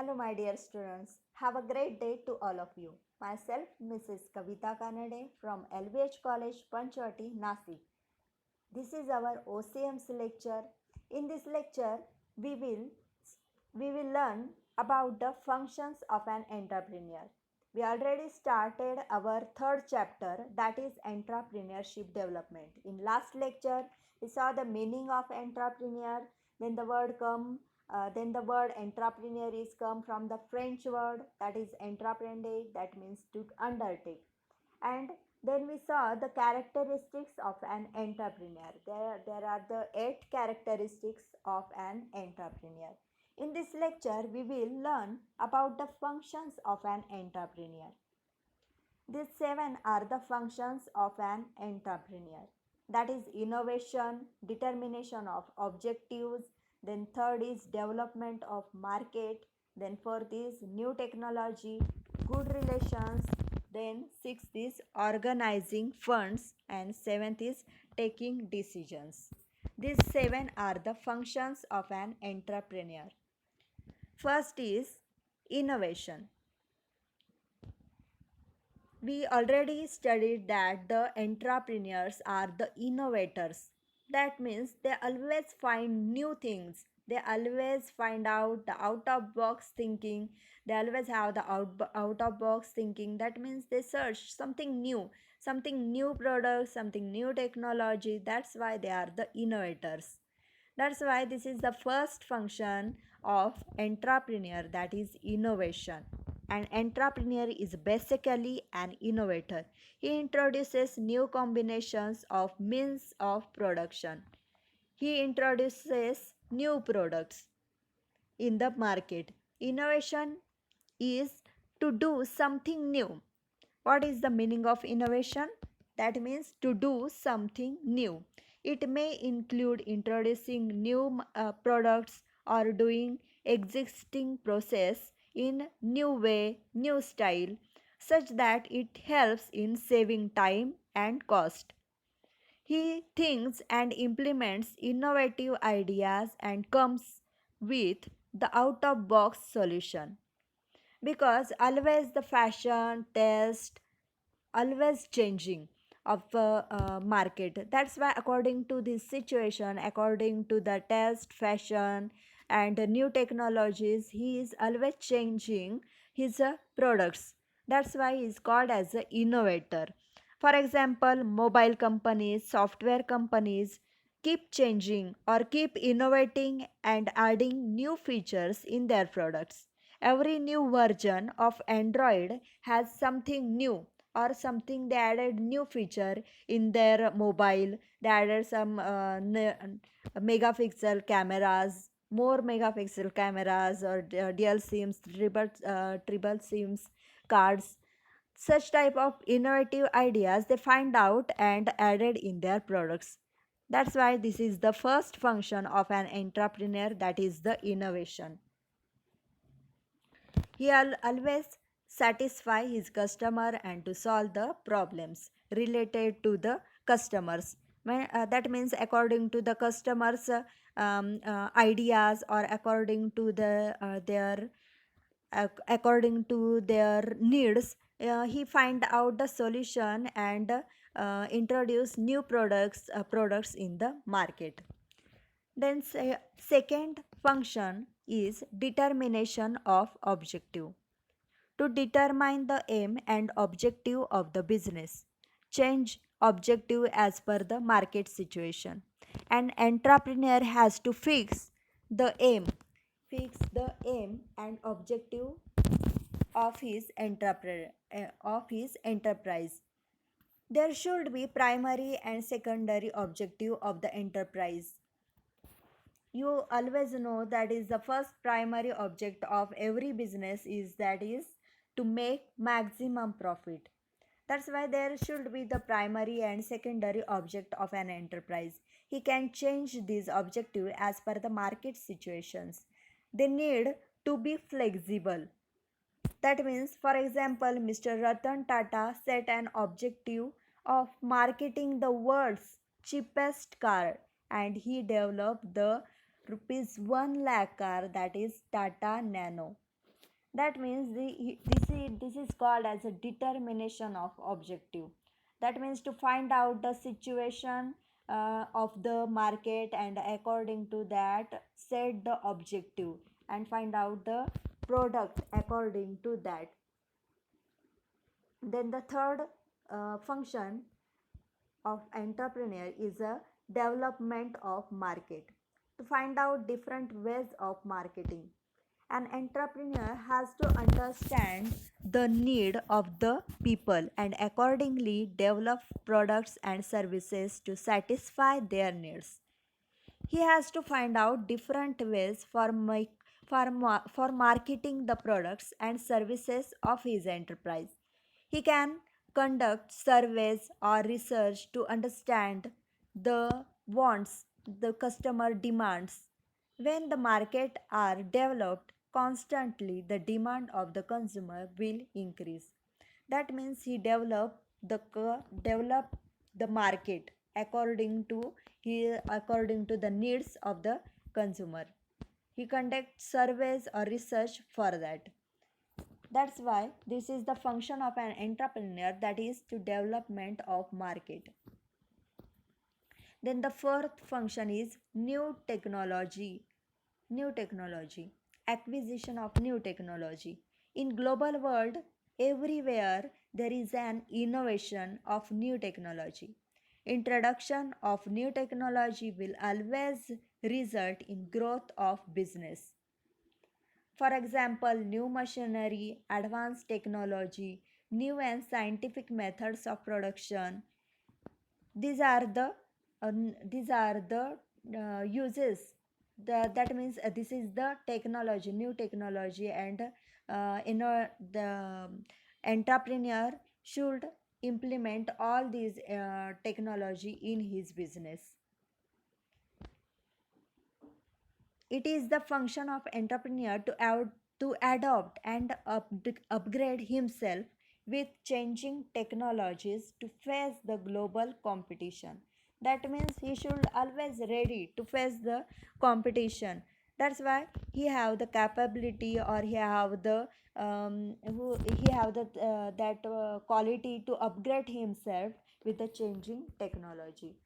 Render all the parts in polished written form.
Hello, my dear students. Have a great day to all of you. Myself, Mrs. Kavita Kanade from LBH College, Panchwati, Nasik. This is our OCM's lecture. In this lecture, we will we will learn about the functions of an entrepreneur. We already started our third chapter, that is entrepreneurship development. In last lecture, we saw the meaning of entrepreneur. Then the word entrepreneur is come from the French word that is entreprendre, that means to undertake. And then we saw the characteristics of an entrepreneur. There are the 8 characteristics of an entrepreneur. In this lecture, we will learn about the functions of an entrepreneur. These 7 are the functions of an entrepreneur. That is innovation, determination of objectives, then third is development of market, then fourth is new technology, good relations, then sixth is organizing funds, and seventh is taking decisions. These 7 are the functions of an entrepreneur. First is innovation. We already studied that the entrepreneurs are the innovators. That means they always find new things. They always find out the out of box thinking. They always have the out of box thinking. That means they search something new products, something new technology. That's why they are the innovators. That's why this is the first function of entrepreneur, that is innovation. An entrepreneur is basically an innovator. He introduces new combinations of means of production. He introduces new products in the market. Innovation is to do something new. What is the meaning of innovation? That means to do something new. It may include introducing new products or doing existing process in new way, new style, such that it helps in saving time and cost. He thinks and implements innovative ideas and comes with the out of box solution, because always the fashion taste always changing of market. That's why according to this situation, according to the taste, fashion, and new technologies, he is always changing his products. That's why he is called as an innovator. For example, mobile companies, software companies keep changing or keep innovating and adding new features in their products. Every new version of Android has something new, or something they added new feature in their mobile. They added some megapixel cameras, more megapixel cameras, or dual sims, triple sims cards. Such type of innovative ideas they find out and added in their products. That's why this is the first function of an entrepreneur, that is the innovation. He always satisfy his customer and to solve the problems related to the customers. That means according to the customers' ideas, or according to according to their needs, he find out the solution and introduce new products in the market. Then second function is determination of objective. To determine the aim and objective of the business, change objective as per the market situation. An entrepreneur has to fix the aim and objective of his enterprise. There should be primary and secondary objective of the enterprise. You always know that is the first primary object of every business is, that is to make maximum profit. That's why there should be the primary and secondary object of an enterprise. He can change this objective as per the market situations. They need to be flexible. That means, for example, Mr. Ratan Tata set an objective of marketing the world's cheapest car, and he developed the rupees 1 lakh car, that is Tata Nano. That means this is called as a determination of objective. That means to find out the situation of the market, and according to that set the objective and find out the product according to that. Then the third function of entrepreneur is a development of market, to find out different ways of marketing. An entrepreneur has to understand the need of the people and accordingly develop products and services to satisfy their needs. He has to find out different ways for marketing the products and services of his enterprise. He can conduct surveys or research to understand the wants, the customer demands. When the market are developed constantly, the demand of the consumer will increase. That means he develop the market according to the needs of the consumer. He conducts surveys or research for that. That's why this is the function of an entrepreneur, that is to development of market. Then the fourth function is new technology, acquisition of new technology. In global world, everywhere there is an innovation of new technology. Introduction of new technology will always result in growth of business. For example, new machinery, advanced technology, new and scientific methods of production. These are the uses. That means this is the technology, new technology, and the entrepreneur should implement all these technology in his business. It is the function of entrepreneur to adopt and upgrade himself with changing technologies to face the global competition. That means he should always ready to face the competition. That's why he have the capability, or he have the he have the that quality to upgrade himself with the changing technology.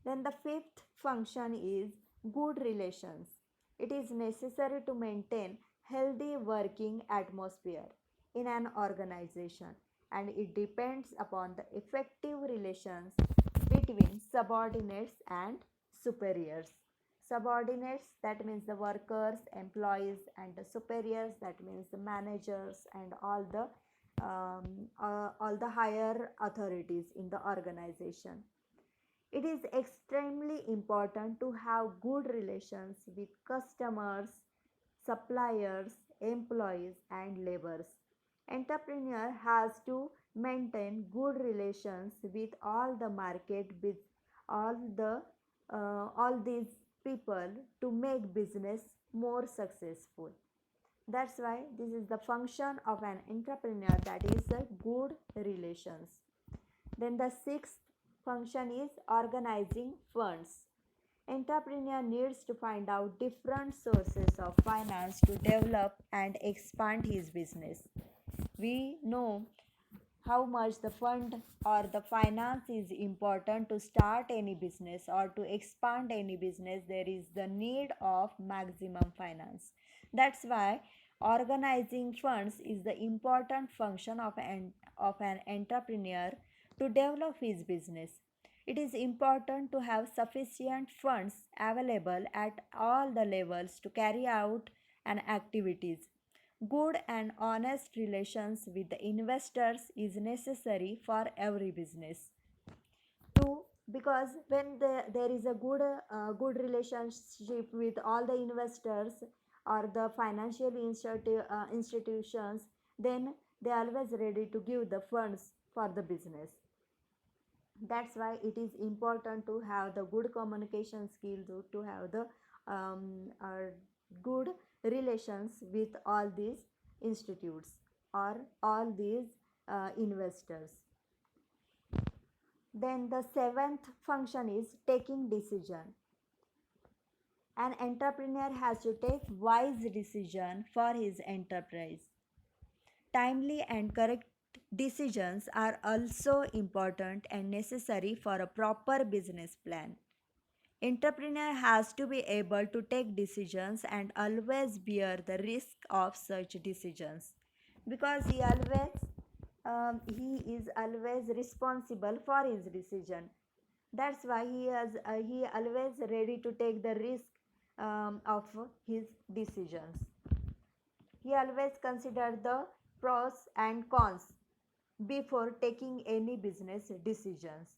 Then the fifth function is good relations. It is necessary to maintain healthy working atmosphere in an organization, and it depends upon the effective relations between subordinates and superiors. Subordinates, that means the workers, employees, and the superiors, that means the managers and all the higher authorities in the organization. It is extremely important to have good relations with customers, suppliers, employees, and laborers. Entrepreneur has to maintain good relations with all the market, with all all these people to make business more successful. That's why this is the function of an entrepreneur, that is a good relations. Then the sixth function is organizing funds. Entrepreneur needs to find out different sources of finance to develop and expand his business. We know how much the fund or the finance is important to start any business or to expand any business. There is the need of maximum finance. That's why organizing funds is the important function of an entrepreneur to develop his business. It is important to have sufficient funds available at all the levels to carry out an activities. Good and honest relations with the investors is necessary for every business. To Because when there is a good relationship with all the investors or the financial institutions, then they are always ready to give the funds for the business. That's why it is important to have the good communication skills, to have the good relations with all these institutes or all these investors. Then the seventh function is taking decision. An entrepreneur has to take wise decision for his enterprise. Timely and correct decisions are also important and necessary for a proper business plan. Entrepreneur has to be able to take decisions and always bear the risk of such decisions because he is always responsible for his decision. That's why he always ready to take the risk of his decisions. He always consider the pros and cons before taking any business decisions.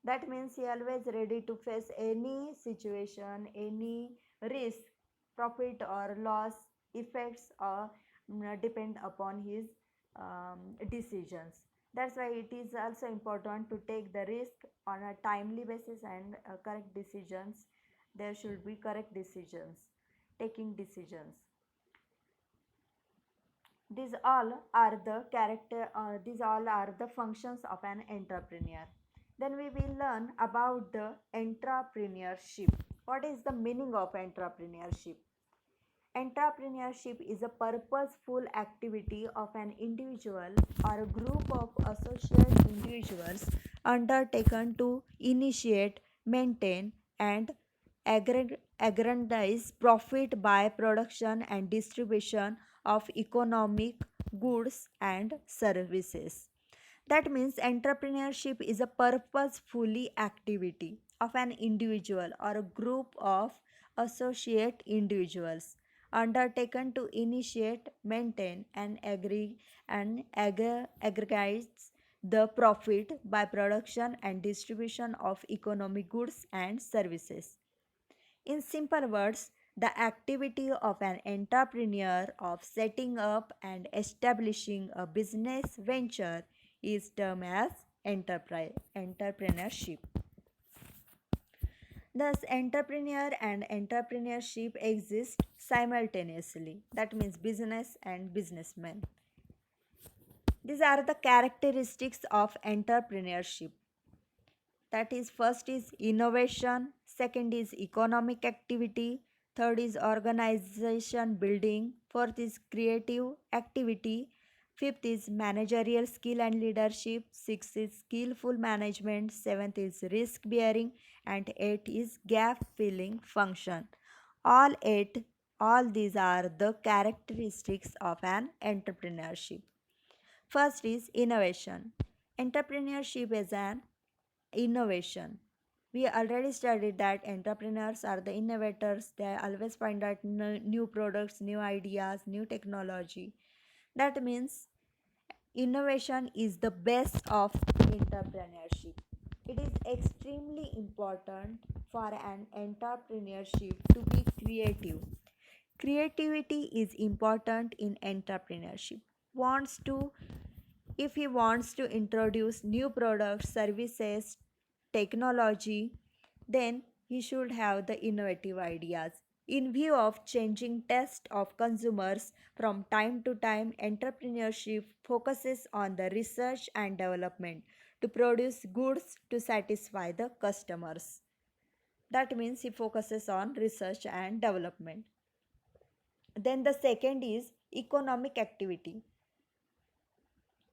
That means he always ready to face any situation, any risk, profit or loss, effects or depend upon his decisions. That's why it is also important to take the risk on a timely basis and correct decisions. There should be correct decisions, taking decisions. These all are the functions of an entrepreneur. Then we will learn about the entrepreneurship. What is the meaning of entrepreneurship? Entrepreneurship is a purposeful activity of an individual or a group of associate individuals undertaken to initiate, maintain, and aggrandize profit by production and distribution of economic goods and services. That means entrepreneurship is a purposefully activity of an individual or a group of associate individuals undertaken to initiate, maintain, and aggregates the profit by production and distribution of economic goods and services. In simple words, the activity of an entrepreneur of setting up and establishing a business venture is termed as entrepreneurship. Thus, entrepreneur and entrepreneurship exist simultaneously. That means business and businessman. These are the characteristics of entrepreneurship. That is, first is innovation, second is economic activity, third is organization building, fourth is creative activity, fifth is managerial skill and leadership, sixth is skillful management, seventh is risk bearing, and eighth is gap filling function. All these are the characteristics of an entrepreneurship. First is innovation. Entrepreneurship is an innovation. We already studied that entrepreneurs are the innovators. They always find out new products, new ideas, new technology. That means innovation is the best of entrepreneurship. It is extremely important for an entrepreneurship to be creative. Creativity is important in entrepreneurship. Wants to If he wants to introduce new products, services, technology, then he should have the innovative ideas. In view of changing taste of consumers from time to time, entrepreneurship focuses on the research and development to produce goods to satisfy the customers. That means he focuses on research and development. Then the second is economic activity.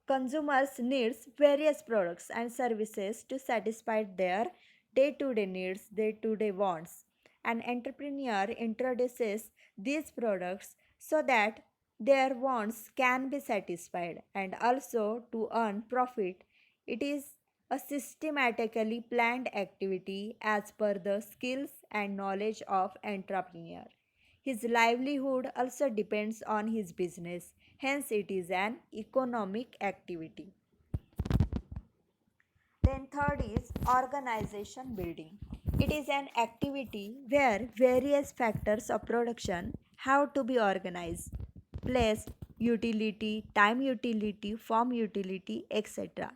Consumers needs various products and services to satisfy their day-to-day needs, day-to-day wants. An entrepreneur introduces these products so that their wants can be satisfied and also to earn profit. It is a systematically planned activity as per the skills and knowledge of entrepreneur. His livelihood also depends on his business, hence, it is an economic activity. Then, third is organization building. It is an activity where various factors of production have to be organized: place, utility, time utility, form utility, etc.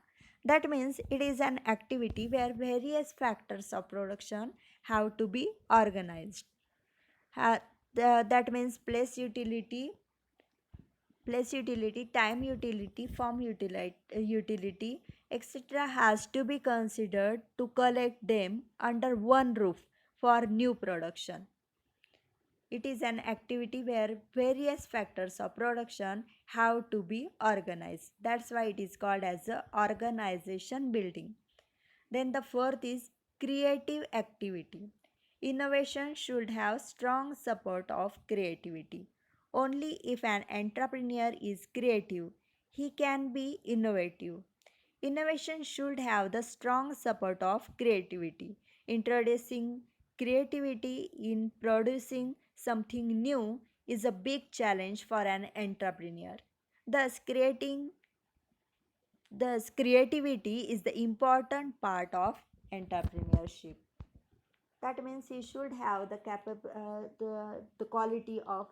That means it is an activity where various factors of production have to be organized. That means place utility, time utility, form utility, etc. has to be considered to collect them under one roof for new production. It is an activity where various factors of production have to be organized. That's why it is called as a organization building. Then the fourth is creative activity. Innovation should have strong support of creativity. Only if an entrepreneur is creative, he can be innovative. Innovation should have the strong support of creativity. Introducing creativity in producing something new is a big challenge for an entrepreneur. Thus, creativity is the important part of entrepreneurship. That means he should have the quality of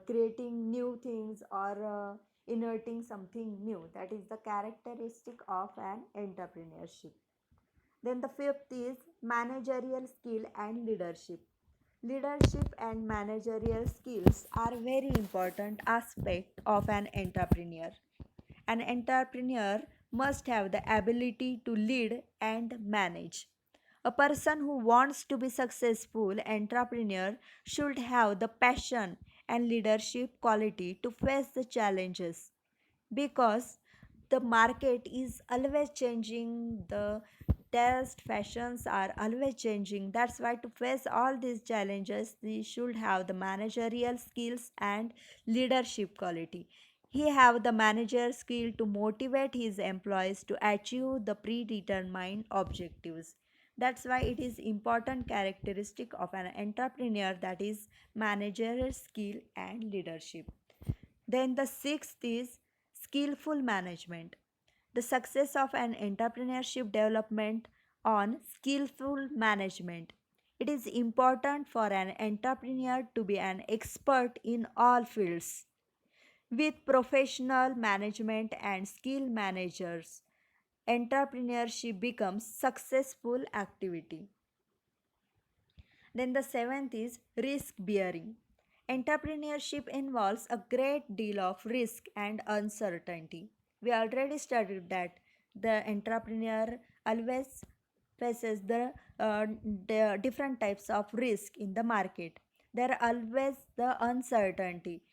creating new things or innovating something new. That is the characteristic of an entrepreneurship. Then the fifth is managerial skill and leadership. Leadership and managerial skills are very important aspect of an entrepreneur. An entrepreneur must have the ability to lead and manage. A person who wants to be successful entrepreneur should have the passion and leadership quality to face the challenges, because the market is always changing, the taste fashions are always changing. That's why to face all these challenges we should have the managerial skills and leadership quality. He have the manager skill to motivate his employees to achieve the predetermined objectives. That's why it is important characteristic of an entrepreneur, that is managerial skill and leadership. Then the sixth is skillful management. The success of an entrepreneurship development on skillful management. It is important for an entrepreneur to be an expert in all fields. With professional management and skill managers, entrepreneurship becomes successful activity. Then the seventh is risk bearing. Entrepreneurship involves a great deal of risk and uncertainty. We already studied that the entrepreneur always faces the different types of risk in the market. There are always the uncertainty.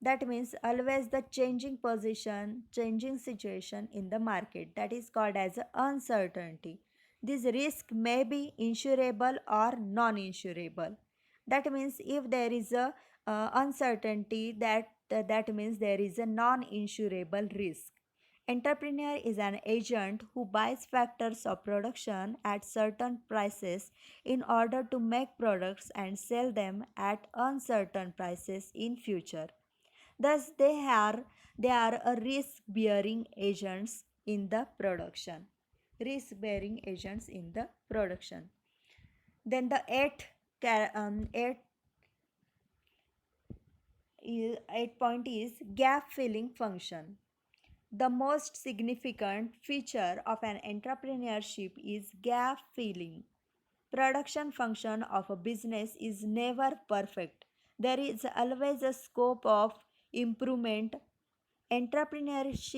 That means always the changing position, changing situation in the market. That is called as uncertainty. This risk may be insurable or non-insurable. That means if there is a uncertainty, that means there is a non-insurable risk. Entrepreneur is an agent who buys factors of production at certain prices in order to make products and sell them at uncertain prices in future. Thus, they are a risk-bearing agents in the production. Risk-bearing agents in the production. Then the eighth point is gap filling function. The most significant feature of an entrepreneurship is gap filling. Production function of a business is never perfect. There is always a scope of improvement. Entrepreneur is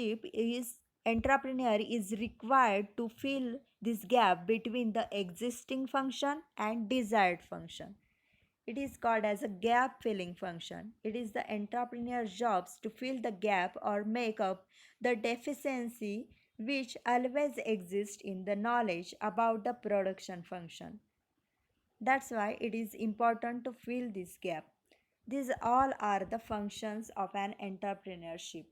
required to fill this gap between the existing function and desired function. It is called as a gap filling function. It is the entrepreneur's jobs to fill the gap or make up the deficiency which always exists in the knowledge about the production function. That's why it is important to fill this gap. These all are the functions of an entrepreneurship.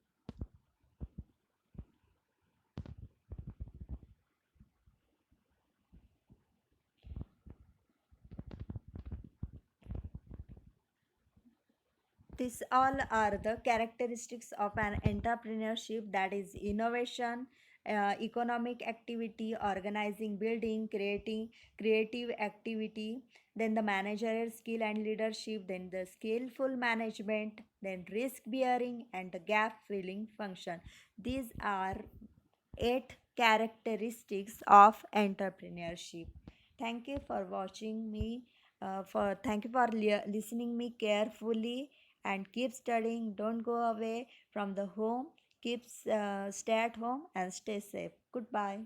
These all are the characteristics of an entrepreneurship, that is innovation, economic activity, organizing, building, creating, creative activity, then the managerial skill and leadership, then the skillful management, then risk bearing, and the gap filling function. These are 8 characteristics of entrepreneurship. Thank you for watching me. Thank you for listening me carefully, and keep studying. Don't go away from the home. Stay at home and stay safe. Goodbye.